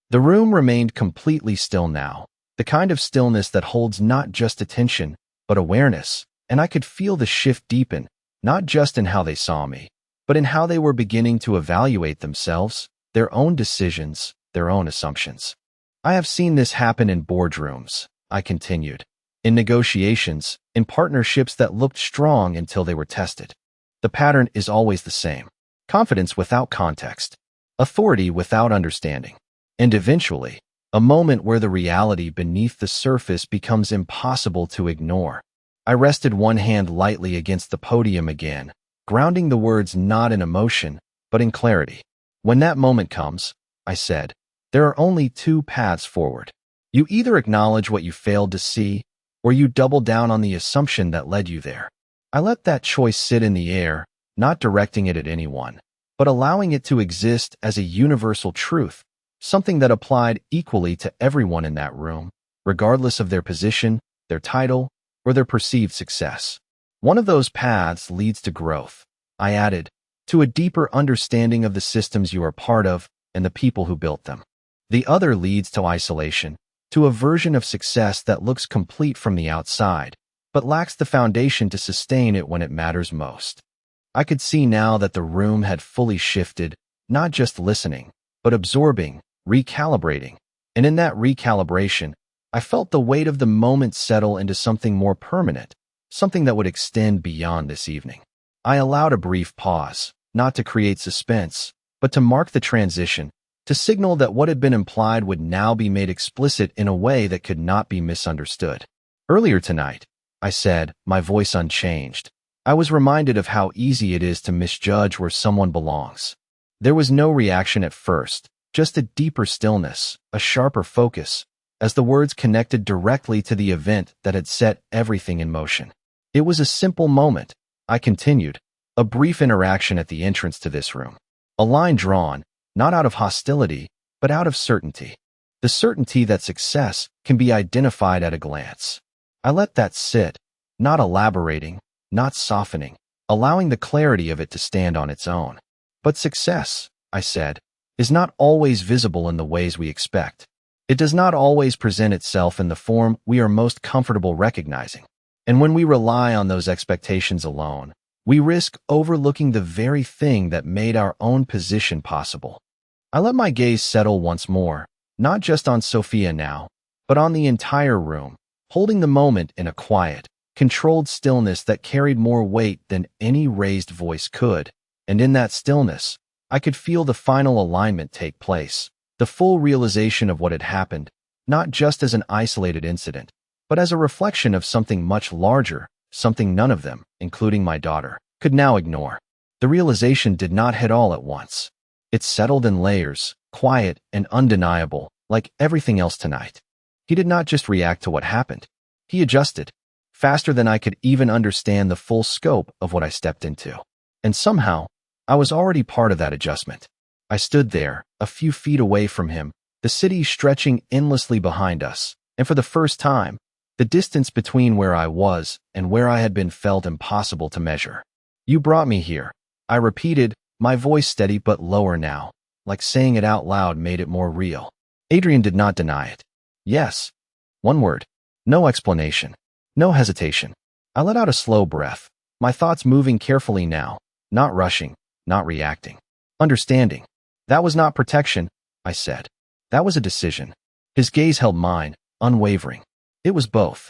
The room remained completely still now, the kind of stillness that holds not just attention, but awareness, and I could feel the shift deepen, not just in how they saw me, but in how they were beginning to evaluate themselves, their own decisions, their own assumptions. "I have seen this happen in boardrooms," I continued, "in negotiations, in partnerships that looked strong until they were tested. The pattern is always the same: confidence without context, authority without understanding, and eventually, a moment where the reality beneath the surface becomes impossible to ignore." I rested one hand lightly against the podium again, grounding the words not in emotion, but in clarity. "When that moment comes," I said, "there are only two paths forward. You either acknowledge what you failed to see, or you double down on the assumption that led you there." I let that choice sit in the air, not directing it at anyone, but allowing it to exist as a universal truth, something that applied equally to everyone in that room, regardless of their position, their title, or their perceived success. "One of those paths leads to growth," I added, "to a deeper understanding of the systems you are part of and the people who built them. The other leads to isolation, to a version of success that looks complete from the outside, but lacks the foundation to sustain it when it matters most." I could see now that the room had fully shifted, not just listening, but absorbing, recalibrating, and in that recalibration, I felt the weight of the moment settle into something more permanent, something that would extend beyond this evening. I allowed a brief pause, not to create suspense, but to mark the transition, to signal that what had been implied would now be made explicit in a way that could not be misunderstood. "Earlier tonight," I said, my voice unchanged, "I was reminded of how easy it is to misjudge where someone belongs." There was no reaction at first, just a deeper stillness, a sharper focus, as the words connected directly to the event that had set everything in motion. "It was a simple moment," I continued, "a brief interaction at the entrance to this room. A line drawn, not out of hostility, but out of certainty. The certainty that success can be identified at a glance." I let that sit, not elaborating, not softening, allowing the clarity of it to stand on its own. "But success," I said, "is not always visible in the ways we expect. It does not always present itself in the form we are most comfortable recognizing. And when we rely on those expectations alone, we risk overlooking the very thing that made our own position possible." I let my gaze settle once more, not just on Sophia now, but on the entire room, holding the moment in a quiet, controlled stillness that carried more weight than any raised voice could. And in that stillness, I could feel the final alignment take place, the full realization of what had happened, not just as an isolated incident, but as a reflection of something much larger, something none of them, including my daughter, could now ignore. The realization did not hit all at once. It settled in layers, quiet and undeniable, like everything else tonight. He did not just react to what happened. He adjusted, faster than I could even understand the full scope of what I stepped into. And somehow, I was already part of that adjustment. I stood there, a few feet away from him, the city stretching endlessly behind us, and for the first time, the distance between where I was and where I had been felt impossible to measure. "You brought me here," I repeated, my voice steady but lower now, like saying it out loud made it more real. Adrian did not deny it. "Yes." One word. No explanation. No hesitation. I let out a slow breath, my thoughts moving carefully now, not rushing, not reacting. Understanding. "That was not protection," I said. "That was a decision." His gaze held mine, unwavering. "It was both."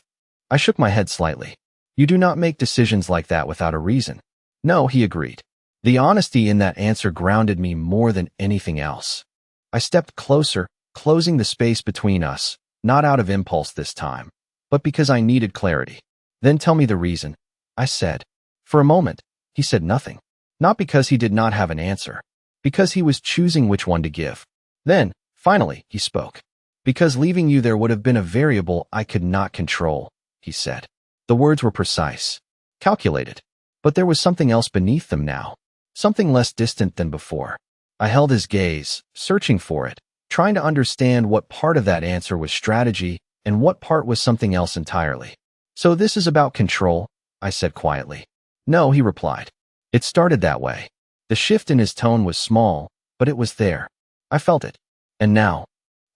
I shook my head slightly. "You do not make decisions like that without a reason." "No," he agreed. The honesty in that answer grounded me more than anything else. I stepped closer, closing the space between us, not out of impulse this time, but because I needed clarity. Then tell me the reason, I said. For a moment, he said nothing. Not because he did not have an answer, because he was choosing which one to give. Then, finally, he spoke. Because leaving you there would have been a variable I could not control, he said. The words were precise, calculated, but there was something else beneath them now, something less distant than before. I held his gaze, searching for it, trying to understand what part of that answer was strategy and what part was something else entirely. So this is about control, I said quietly. No, he replied. It started that way. The shift in his tone was small, but it was there. I felt it. And now?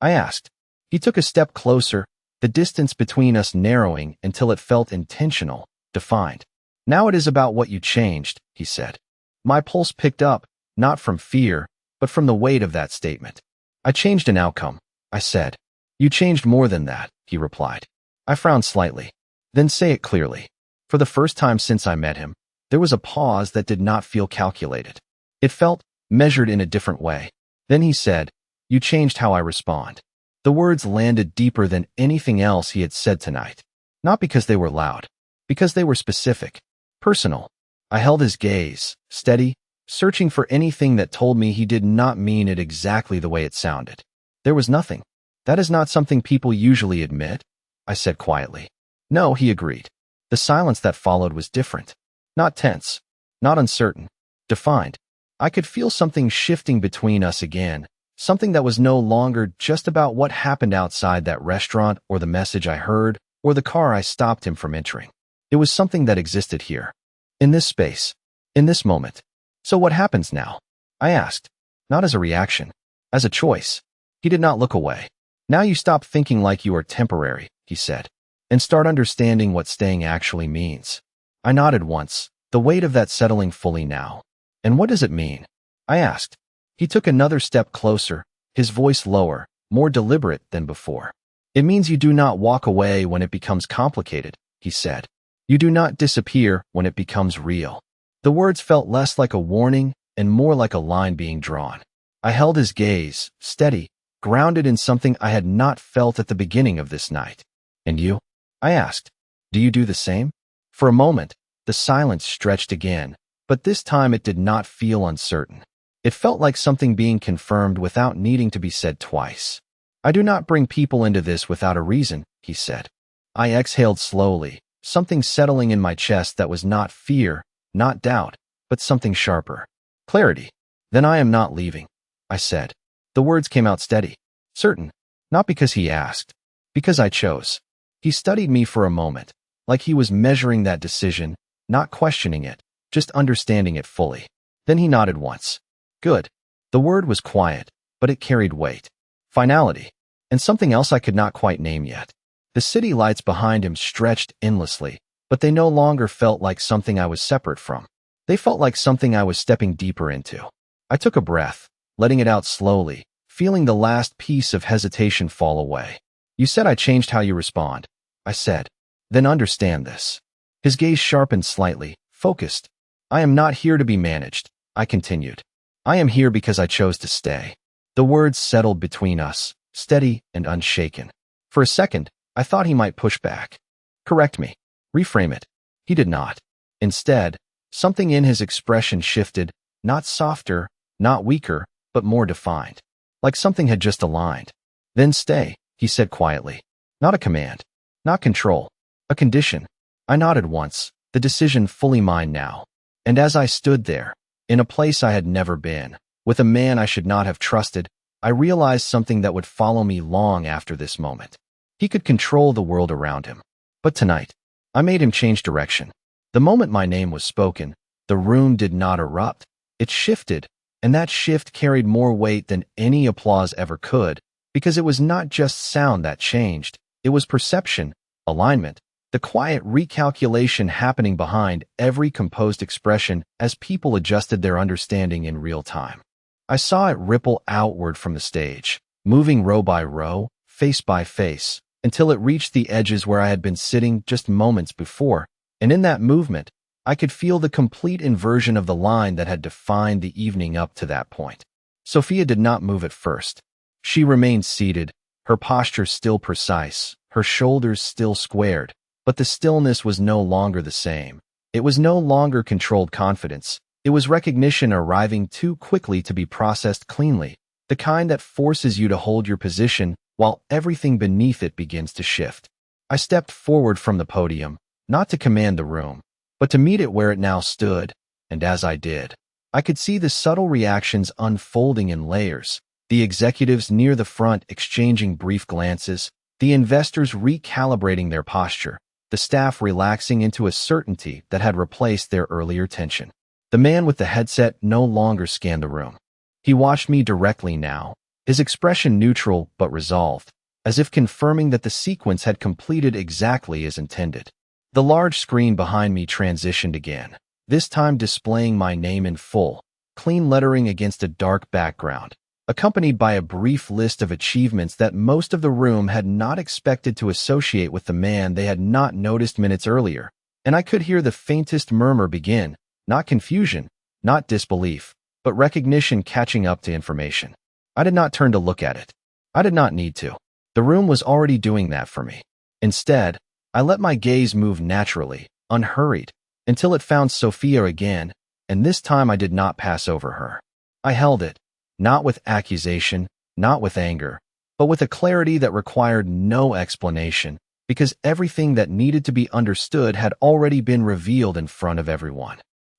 I asked. He took a step closer, the distance between us narrowing until it felt intentional, defined. Now it is about what you changed, he said. My pulse picked up, not from fear, but from the weight of that statement. I changed an outcome, I said. You changed more than that, he replied. I frowned slightly. Then say it clearly. For the first time since I met him, there was a pause that did not feel calculated. It felt measured in a different way. Then he said, You changed how I respond. The words landed deeper than anything else he had said tonight. Not because they were loud, because they were specific, personal. I held his gaze, steady, searching for anything that told me he did not mean it exactly the way it sounded. There was nothing. That is not something people usually admit, I said quietly. No, he agreed. The silence that followed was different. Not tense, not uncertain, defined. I could feel something shifting between us again, something that was no longer just about what happened outside that restaurant or the message I heard or the car I stopped him from entering. It was something that existed here, in this space, in this moment. So what happens now? I asked, not as a reaction, as a choice. He did not look away. Now you stop thinking like you are temporary, he said, and start understanding what staying actually means. I nodded once, the weight of that settling fully now. And what does it mean? I asked. He took another step closer, his voice lower, more deliberate than before. It means you do not walk away when it becomes complicated, he said. You do not disappear when it becomes real. The words felt less like a warning and more like a line being drawn. I held his gaze, steady, grounded in something I had not felt at the beginning of this night. And you? I asked. Do you do the same? For a moment, the silence stretched again, but this time it did not feel uncertain. It felt like something being confirmed without needing to be said twice. I do not bring people into this without a reason, he said. I exhaled slowly, something settling in my chest that was not fear, not doubt, but something sharper. Clarity. Then I am not leaving, I said. The words came out steady, certain, not because he asked, because I chose. He studied me for a moment, like he was measuring that decision, not questioning it, just understanding it fully. Then he nodded once. Good. The word was quiet, but it carried weight. Finality. And something else I could not quite name yet. The city lights behind him stretched endlessly, but they no longer felt like something I was separate from. They felt like something I was stepping deeper into. I took a breath, letting it out slowly, feeling the last piece of hesitation fall away. You said I changed how you respond, I said. Then understand this. His gaze sharpened slightly, focused. I am not here to be managed, I continued. I am here because I chose to stay. The words settled between us, steady and unshaken. For a second, I thought he might push back. Correct me. Reframe it. He did not. Instead, something in his expression shifted, not softer, not weaker, but more defined. Like something had just aligned. Then stay, he said quietly. Not a command. Not control. A condition. I nodded once, the decision fully mine now. And as I stood there, in a place I had never been, with a man I should not have trusted, I realized something that would follow me long after this moment. He could control the world around him. But tonight, I made him change direction. The moment my name was spoken, the room did not erupt. It shifted, and that shift carried more weight than any applause ever could, because it was not just sound that changed. It was perception, alignment, the quiet recalculation happening behind every composed expression as people adjusted their understanding in real time. I saw it ripple outward from the stage, moving row by row, face by face, until it reached the edges where I had been sitting just moments before, and in that movement, I could feel the complete inversion of the line that had defined the evening up to that point. Sophia did not move at first. She remained seated, her posture still precise, her shoulders still squared, but the stillness was no longer the same. It was no longer controlled confidence. It was recognition arriving too quickly to be processed cleanly, the kind that forces you to hold your position while everything beneath it begins to shift. I stepped forward from the podium, not to command the room, but to meet it where it now stood, and as I did, I could see the subtle reactions unfolding in layers, the executives near the front exchanging brief glances, the investors recalibrating their posture, the staff relaxing into a certainty that had replaced their earlier tension. The man with the headset no longer scanned the room. He watched me directly now, his expression neutral but resolved, as if confirming that the sequence had completed exactly as intended. The large screen behind me transitioned again, this time displaying my name in full, clean lettering against a dark background, accompanied by a brief list of achievements that most of the room had not expected to associate with the man they had not noticed minutes earlier, and I could hear the faintest murmur begin, not confusion, not disbelief, but recognition catching up to information. I did not turn to look at it. I did not need to. The room was already doing that for me. Instead, I let my gaze move naturally, unhurried, until it found Sophia again, and this time I did not pass over her. I held it, not with accusation, not with anger, but with a clarity that required no explanation, because everything that needed to be understood had already been revealed in front of everyone.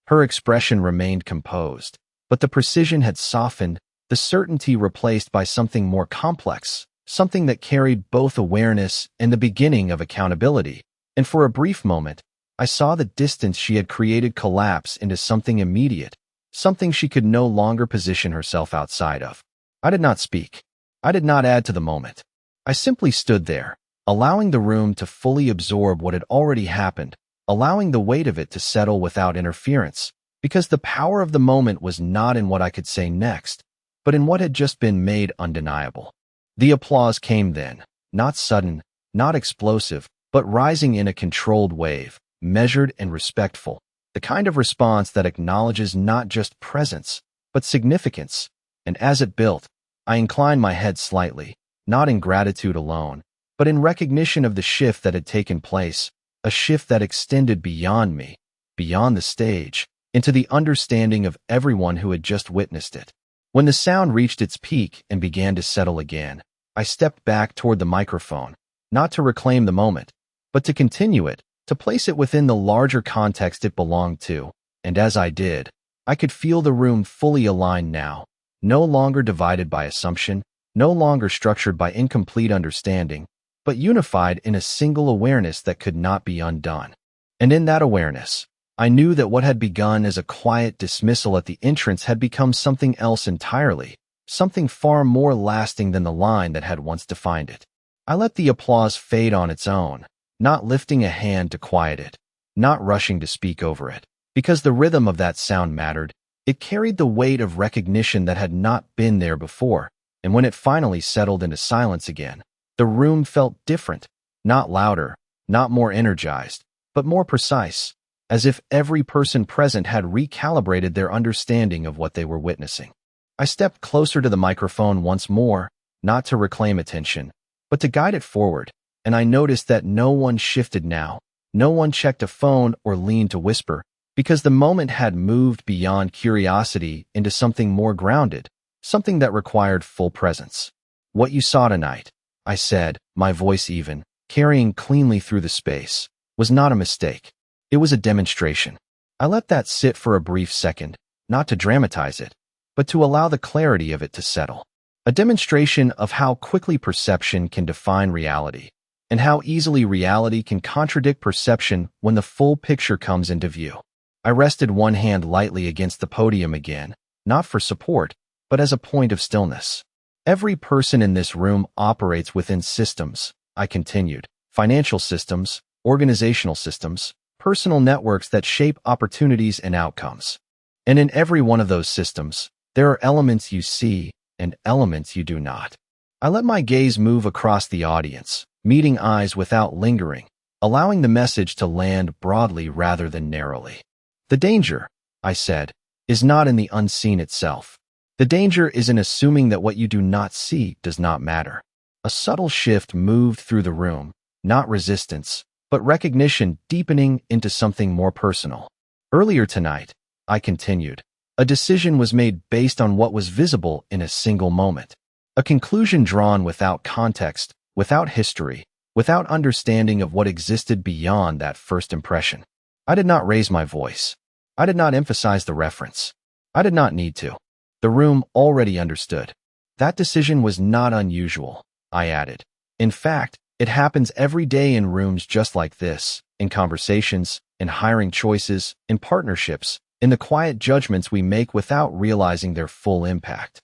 Her expression remained composed, but the precision had softened, the certainty replaced by something more complex, something that carried both awareness and the beginning of accountability. And for a brief moment, I saw the distance she had created collapse into something immediate, something she could no longer position herself outside of. I did not speak. I did not add to the moment. I simply stood there, allowing the room to fully absorb what had already happened, allowing the weight of it to settle without interference, because the power of the moment was not in what I could say next, but in what had just been made undeniable. The applause came then, not sudden, not explosive, but rising in a controlled wave, measured and respectful, the kind of response that acknowledges not just presence, but significance. And as it built, I inclined my head slightly, not in gratitude alone, but in recognition of the shift that had taken place, a shift that extended beyond me, beyond the stage, into the understanding of everyone who had just witnessed it. When the sound reached its peak and began to settle again, I stepped back toward the microphone, not to reclaim the moment, but to continue it, to place it within the larger context it belonged to. And as I did, I could feel the room fully aligned now, no longer divided by assumption, no longer structured by incomplete understanding, but unified in a single awareness that could not be undone. And in that awareness, I knew that what had begun as a quiet dismissal at the entrance had become something else entirely, something far more lasting than the line that had once defined it. I let the applause fade on its own, not lifting a hand to quiet it, not rushing to speak over it, because the rhythm of that sound mattered. It carried the weight of recognition that had not been there before, and when it finally settled into silence again, the room felt different, not louder, not more energized, but more precise, as if every person present had recalibrated their understanding of what they were witnessing. I stepped closer to the microphone once more, not to reclaim attention, but to guide it forward, and I noticed that no one shifted now, no one checked a phone or leaned to whisper, because the moment had moved beyond curiosity into something more grounded, something that required full presence. "What you saw tonight," I said, my voice even, carrying cleanly through the space, "was not a mistake. It was a demonstration." I let that sit for a brief second, not to dramatize it, but to allow the clarity of it to settle. A demonstration of how quickly perception can define reality, and how easily reality can contradict perception when the full picture comes into view. I rested one hand lightly against the podium again, not for support, but as a point of stillness. "Every person in this room operates within systems," I continued, "financial systems, organizational systems, personal networks that shape opportunities and outcomes. And in every one of those systems, there are elements you see and elements you do not." I let my gaze move across the audience, meeting eyes without lingering, allowing the message to land broadly rather than narrowly. "The danger," I said, "is not in the unseen itself. The danger is in assuming that what you do not see does not matter. A subtle shift moved through the room, not resistance, but recognition deepening into something more personal. Earlier tonight, I continued, a decision was made based on what was visible in a single moment. A conclusion drawn without context, without history, without understanding of what existed beyond that first impression. I did not raise my voice. I did not emphasize the reference. I did not need to. The room already understood. That decision was not unusual, I added. In fact, it happens every day in rooms just like this, in conversations, in hiring choices, in partnerships, in the quiet judgments we make without realizing their full impact.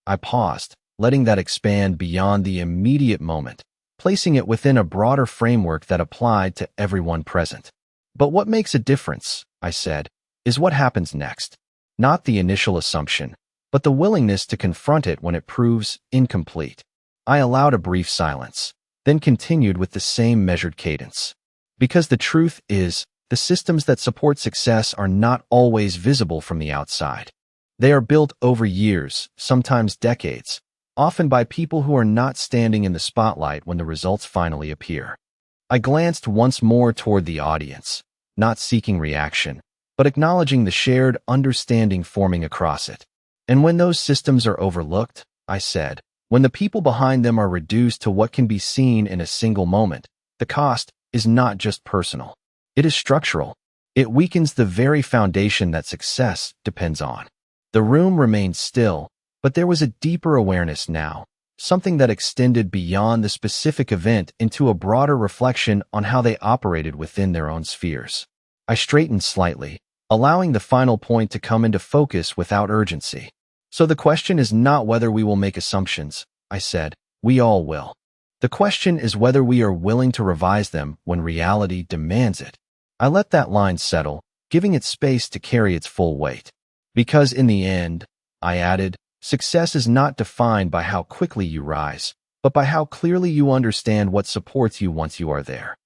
I paused, letting that expand beyond the immediate moment, placing it within a broader framework that applied to everyone present. But what makes a difference, I said, is what happens next. Not the initial assumption, but the willingness to confront it when it proves incomplete. I allowed a brief silence, then continued with the same measured cadence. Because the truth is, the systems that support success are not always visible from the outside. They are built over years, sometimes decades, often by people who are not standing in the spotlight when the results finally appear. I glanced once more toward the audience, not seeking reaction, but acknowledging the shared understanding forming across it. And when those systems are overlooked, I said, when the people behind them are reduced to what can be seen in a single moment, the cost is not just personal. It is structural. It weakens the very foundation that success depends on. The room remained still, but there was a deeper awareness now, something that extended beyond the specific event into a broader reflection on how they operated within their own spheres. I straightened slightly, allowing the final point to come into focus without urgency. So the question is not whether we will make assumptions, I said. We all will. The question is whether we are willing to revise them when reality demands it. I let that line settle, giving it space to carry its full weight. Because in the end, I added, success is not defined by how quickly you rise, but by how clearly you understand what supports you once you are there.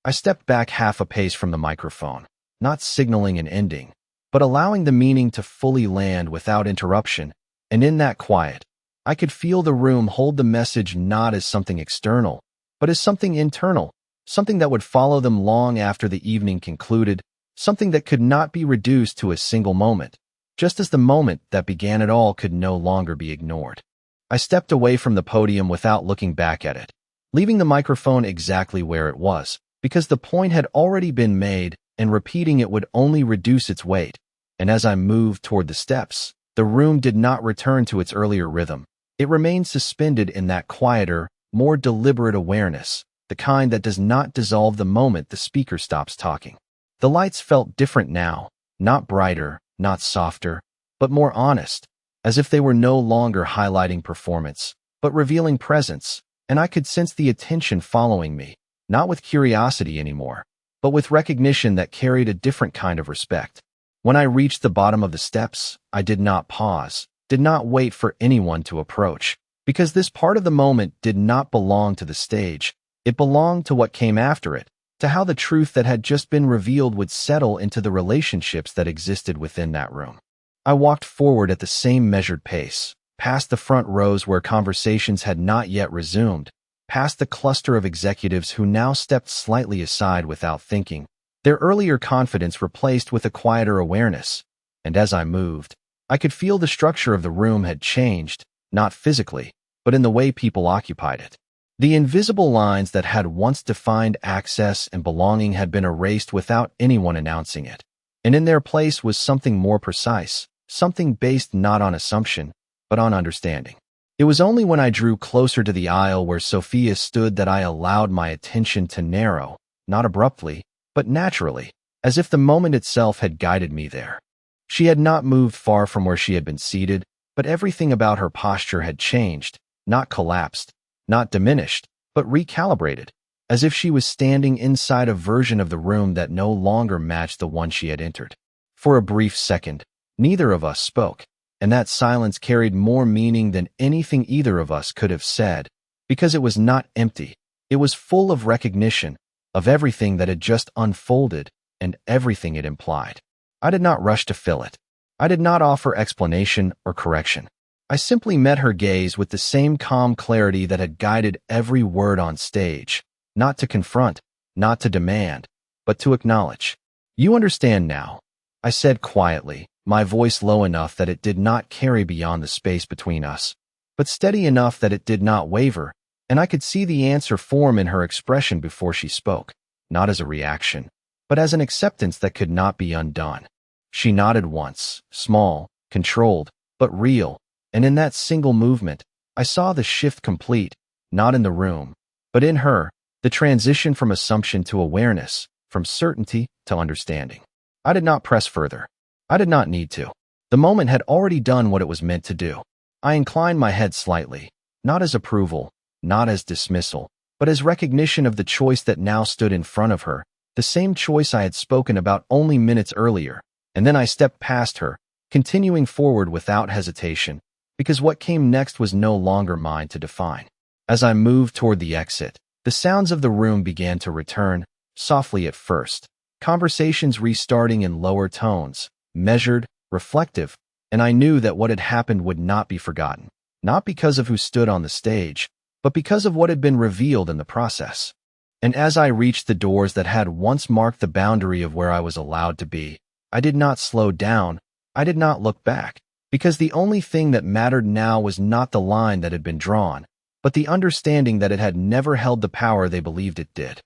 I stepped back half a pace from the microphone, not signaling an ending, but allowing the meaning to fully land without interruption, and in that quiet, I could feel the room hold the message not as something external, but as something internal, something that would follow them long after the evening concluded, something that could not be reduced to a single moment, just as the moment that began it all could no longer be ignored. I stepped away from the podium without looking back at it, leaving the microphone exactly where it was, because the point had already been made and repeating it would only reduce its weight. And as I moved toward the steps, the room did not return to its earlier rhythm. It remained suspended in that quieter, more deliberate awareness, the kind that does not dissolve the moment the speaker stops talking. The lights felt different now, not brighter, not softer, but more honest, as if they were no longer highlighting performance, but revealing presence, and I could sense the attention following me, not with curiosity anymore, but with recognition that carried a different kind of respect. When I reached the bottom of the steps, I did not pause, did not wait for anyone to approach, because this part of the moment did not belong to the stage. It belonged to what came after it, to how the truth that had just been revealed would settle into the relationships that existed within that room. I walked forward at the same measured pace, past the front rows where conversations had not yet resumed, past the cluster of executives who now stepped slightly aside without thinking, their earlier confidence replaced with a quieter awareness. And as I moved, I could feel the structure of the room had changed, not physically, but in the way people occupied it. The invisible lines that had once defined access and belonging had been erased without anyone announcing it. And in their place was something more precise, something based not on assumption, but on understanding. It was only when I drew closer to the aisle where Sophia stood that I allowed my attention to narrow, not abruptly, but naturally, as if the moment itself had guided me there. She had not moved far from where she had been seated, but everything about her posture had changed, not collapsed, not diminished, but recalibrated, as if she was standing inside a version of the room that no longer matched the one she had entered. For a brief second, neither of us spoke, and that silence carried more meaning than anything either of us could have said, because it was not empty. It was full of recognition, of everything that had just unfolded and everything it implied. I did not rush to fill it. I did not offer explanation or correction. I simply met her gaze with the same calm clarity that had guided every word on stage, not to confront, not to demand, but to acknowledge. You understand now, I said quietly, my voice low enough that it did not carry beyond the space between us, but steady enough that it did not waver, and I could see the answer form in her expression before she spoke, not as a reaction, but as an acceptance that could not be undone. She nodded once, small, controlled, but real, and in that single movement, I saw the shift complete, not in the room, but in her, the transition from assumption to awareness, from certainty to understanding. I did not press further. I did not need to. The moment had already done what it was meant to do. I inclined my head slightly, not as approval, not as dismissal, but as recognition of the choice that now stood in front of her, the same choice I had spoken about only minutes earlier, and then I stepped past her, continuing forward without hesitation, because what came next was no longer mine to define. As I moved toward the exit, the sounds of the room began to return, softly at first, conversations restarting in lower tones, measured, reflective, and I knew that what had happened would not be forgotten, not because of who stood on the stage, but because of what had been revealed in the process. And as I reached the doors that had once marked the boundary of where I was allowed to be, I did not slow down, I did not look back, because the only thing that mattered now was not the line that had been drawn, but the understanding that it had never held the power they believed it did.